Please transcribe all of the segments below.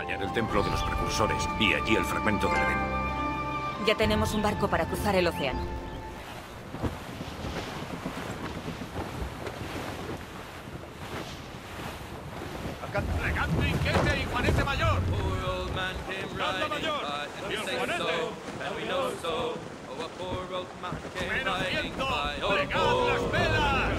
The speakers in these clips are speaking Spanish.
Hallar el templo de los precursores y allí el fragmento del Edén. Ya tenemos un barco para cruzar el océano. ¡Elegante Inquiete y Juanete Mayor! ¡Ganda Mayor! ¡Y el Juanete! ¡Menos viento! ¡Plegad las velas!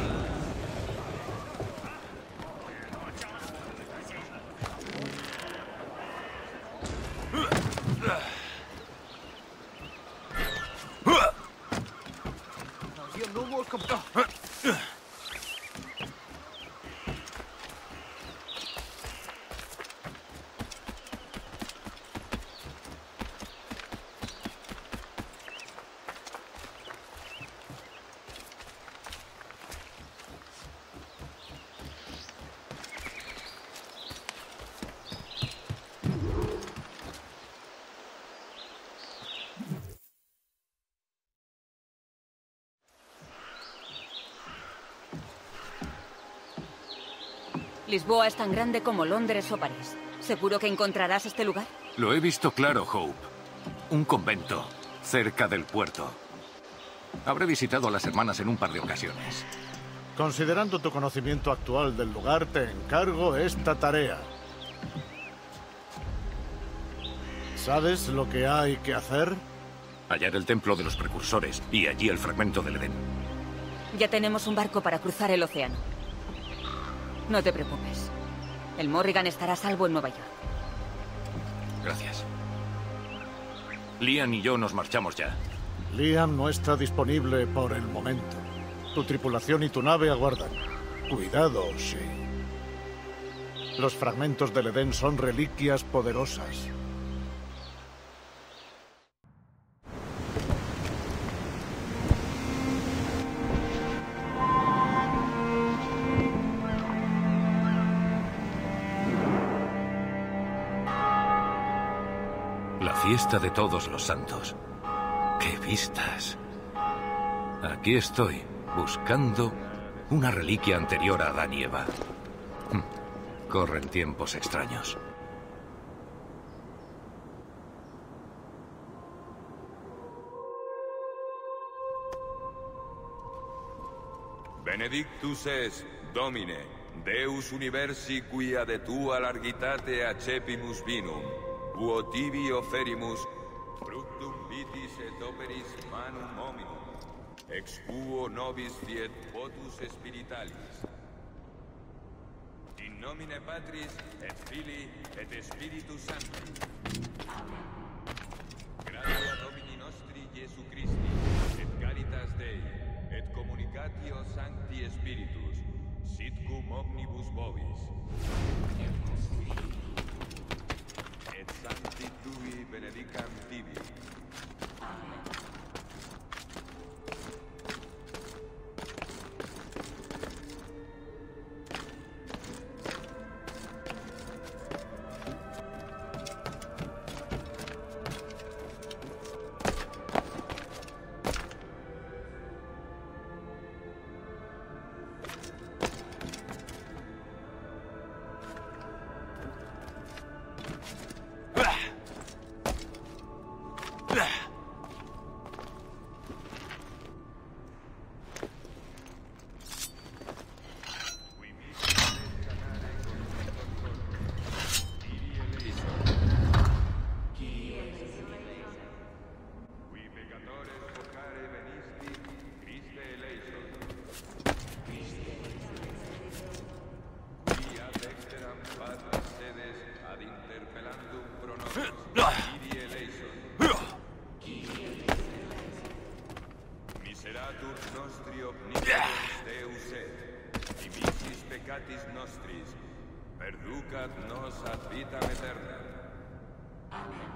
Lisboa es tan grande como Londres o París. ¿Seguro que encontrarás este lugar? Lo he visto claro, Hope. Un convento, cerca del puerto. Habré visitado a las hermanas en un par de ocasiones. Considerando tu conocimiento actual del lugar, te encargo esta tarea. ¿Sabes lo que hay que hacer? Hallar el templo de los precursores y allí el fragmento del Edén. Ya tenemos un barco para cruzar el océano. No te preocupes. El Morrigan estará a salvo en Nueva York. Gracias. Liam y yo nos marchamos ya. Liam no está disponible por el momento. Tu tripulación y tu nave aguardan. Cuidado, sí. Los fragmentos del Edén son reliquias poderosas. La fiesta de todos los santos. ¡Qué vistas! Aquí estoy, buscando una reliquia anterior a Adán y Eva. Corren tiempos extraños. Benedictus es, Domine, Deus universi quia de tua largitate accepimus vinum, quo tibi oferimus fructum vitis et operis manum hominum, ex quo nobis fiet votus spiritualis. In nomine Patris et Filii et Spiritus Sancti. Gratia Domini nostri Iesu Christi, et caritas Dei, et communicatio Sancti Spiritus, sit cum omnibus vobis. Et sancti tui benedicam tibi. Miseratur nostri omnipotens Deus et, dimissis peccatis nostris, perducat nos ad vitam aeterna. Amen.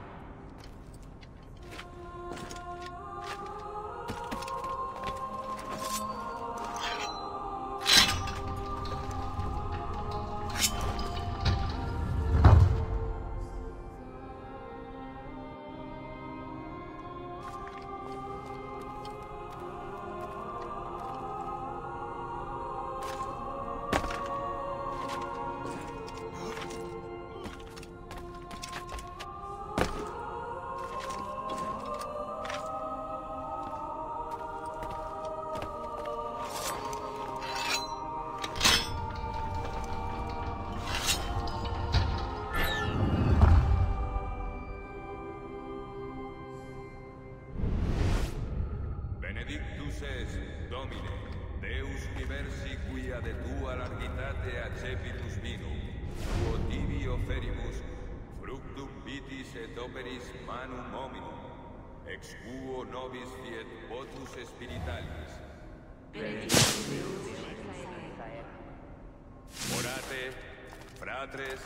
universi quia de tua largitate accepimus vinum, quo tibi offerimus fructum vitis et operis manum hominum, ex quo nobis fiet votus spiritualis. Orate, fratres,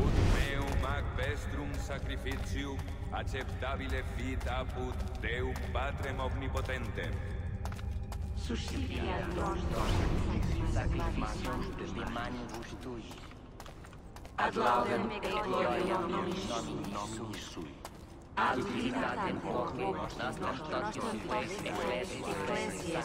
ut meum ac vestrum sacrificium acceptabile fit apud Deum Patrem Omnipotentem. Suscipiat nos sacrificium de manibus tui. Ad laudem et gloriam nomis sui. Ad utilitatem hoc nostrum ecclesia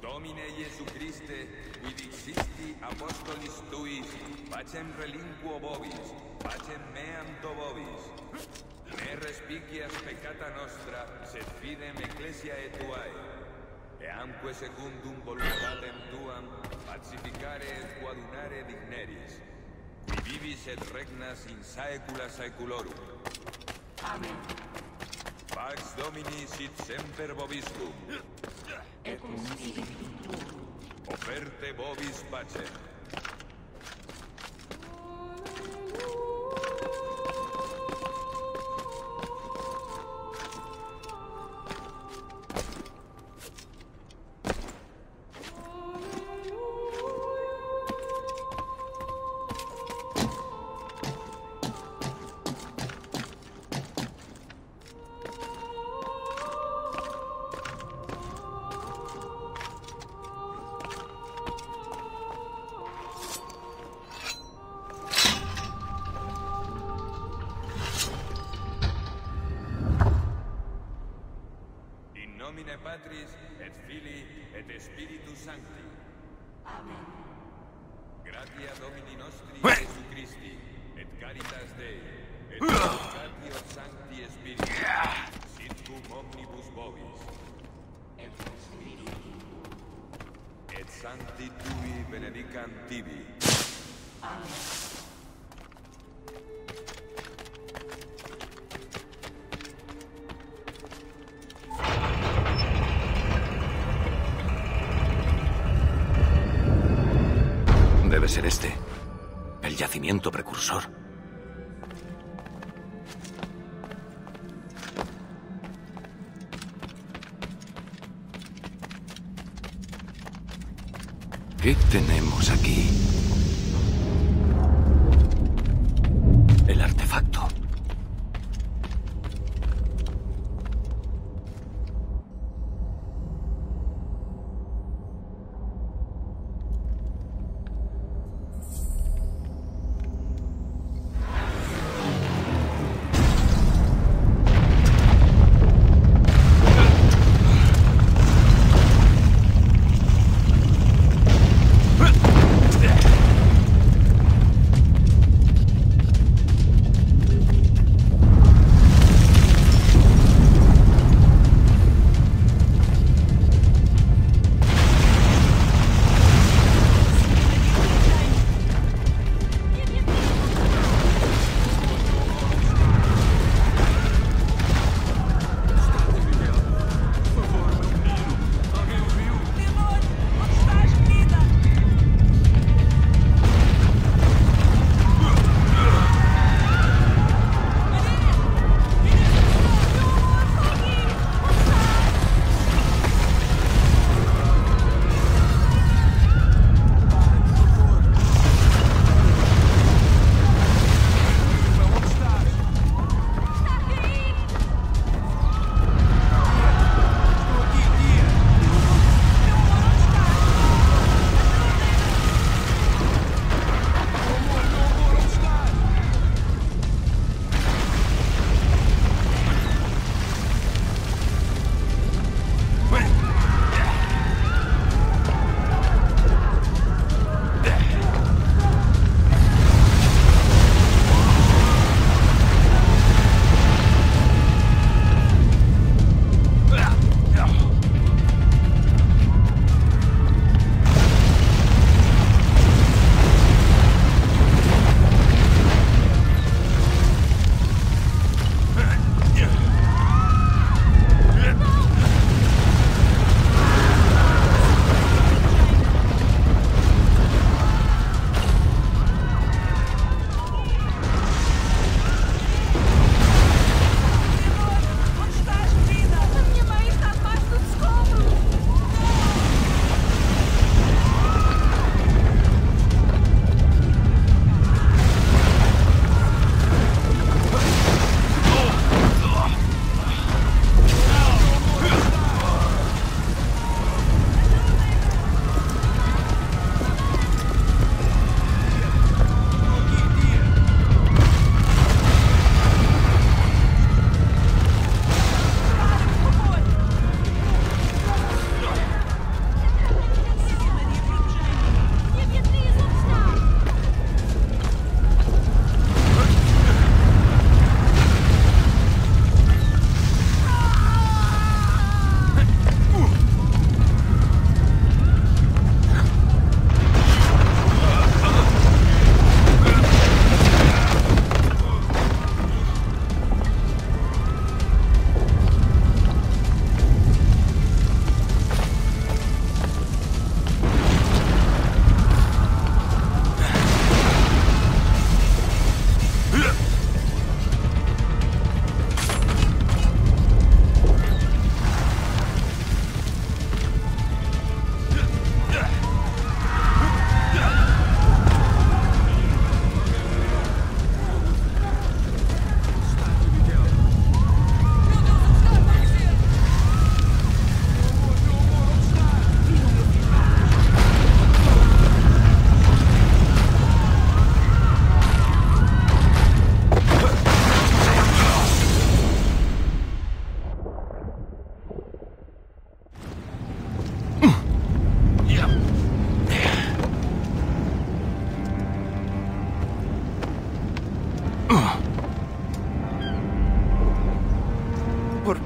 Domine Iesu Christe, qui dixisti apostolis tuis, pacem relinquo vobis, pacem meam to vobis. Ne respicias peccata nostra, sed fidem ecclesiae tuae. Eamque secundum voluntatem tuam, pacificare et coadunare digneris, qui vivis et regnas in saecula saeculorum. Amen. Pax Domini sit semper vobiscum. Et cum spiritu tuo. Offerte vobis pacem. Nomine Patris, et Filii, et Spiritus Sancti. Amen. Gratia Domini nostri Iesu Christi, et caritas Dei, et consolation Sancti Spiritus, sit cum omnibus vobis. Et cum spiritu. Et Sancti Tui benedicant tibi. Amen. Debe ser este, el yacimiento precursor. ¿Qué tenemos aquí? El artefacto.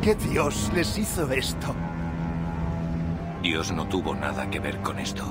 ¿Qué dios les hizo esto? Dios no tuvo nada que ver con esto.